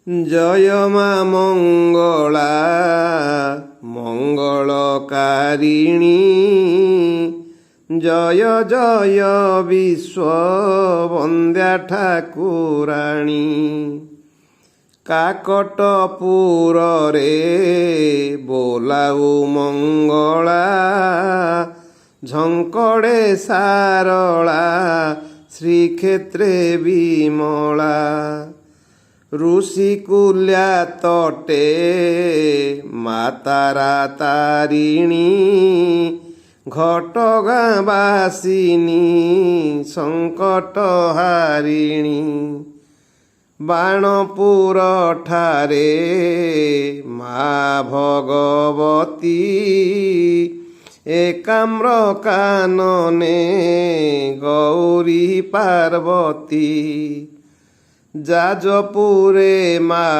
জয় মা মঙ্গলা মঙ্গলকারিণী, জয় জয় বিশ্ববନ୍ଦ୍যা ঠাকুরাণী। কাকটপুরে ବୋଲାଉ ମଙ୍ଗଳା, ଝଙ୍କଡ଼େ ସାରଳା ଶ୍ରୀକ୍ଷେତ୍ରେ ବିମଳା। ଋଷିକୂଲ୍ୟା ତଟେ ମା ତାରା ତାରିଣୀ, ଘଟଗାଁ ବାସିନୀ ସଙ୍କଟ ହାରିଣୀ। ବାଣପୁର ଠାରେ ମା ଭଗବତୀ, ଏକାମ୍ର କାନନେ ଗୌରୀ ପାର୍ବତୀ। ଯାଜପୁରେ ମା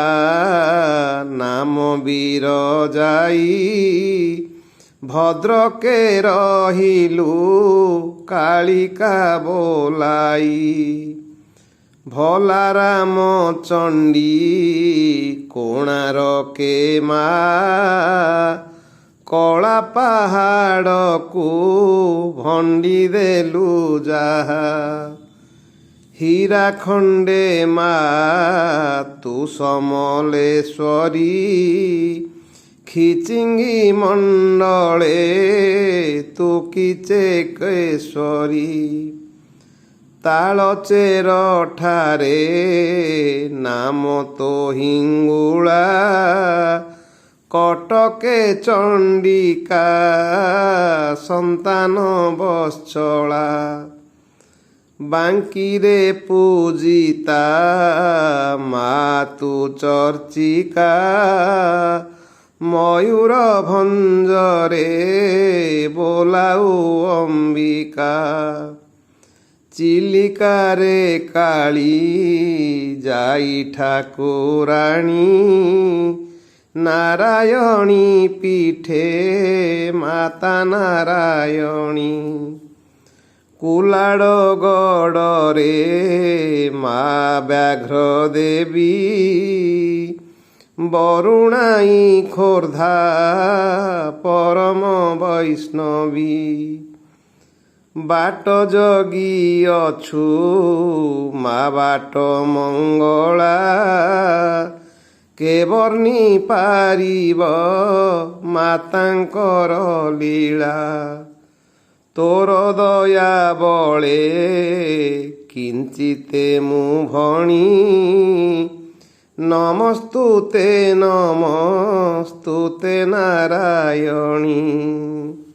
ନାମ ବିରଜାଇ, ଭଦ୍ରକେ ରହିଲୁ କାଳିକା ବୋଲାଇ। ଭୋଲା ରାମ ଚଣ୍ଡୀ କୋଣାର୍କେ ମା, କଳା ପାହାଡ଼କୁ ଭଣ୍ଡି ଦେଲୁ ଯାହା। ହୀରାଖଣ୍ଡେ ମା ତୁ ସମଲେଶ୍ୱରୀ, ଖିଚିଙ୍ଗି ମଣ୍ଡଳେ ତୁ କିଚକେଶ୍ୱରୀ। ତାଳଚେର ଠାରେ ନାମ ତୋ ହିଙ୍ଗୁଳା, କଟକେ ଚଣ୍ଡିକା ସନ୍ତାନ ବତ୍ସଳା। ବାଙ୍କିରେ ପୂଜିତା ମା ତୁ ଚର୍ଚ୍ଚିକା, ମୟୂରଭଞ୍ଜରେ ବୋଲାଉ ଅମ୍ବିକା। ଚିଲିକାରେ କାଳୀ ଯାଇ ଠାକୁରାଣୀ, ନାରାୟଣୀ ପୀଠେ ମାତା ନାରାୟଣୀ। କୁଲାଡ଼ଗଡ଼ରେ ମା ବ୍ୟାଘ୍ର ଦେବୀ, ବରୁଣାଇ ଖୋର୍ଦ୍ଧା ପରମ ବୈଷ୍ଣବୀ। ବାଟ ଜଗି ଅଛୁ ମା ବାଟ ମଙ୍ଗଳା, କେ ବର୍ଣ୍ଣି ପାରିବ ମାତାଙ୍କର ଲୀଳା। ତୋର ଦୟା ବଳେ କିଞ୍ଚିତେ ମୁଁ ଭଣି, ନମସ୍ତୁତେ ନମସ୍ତୁତେ ନାରାୟଣୀ।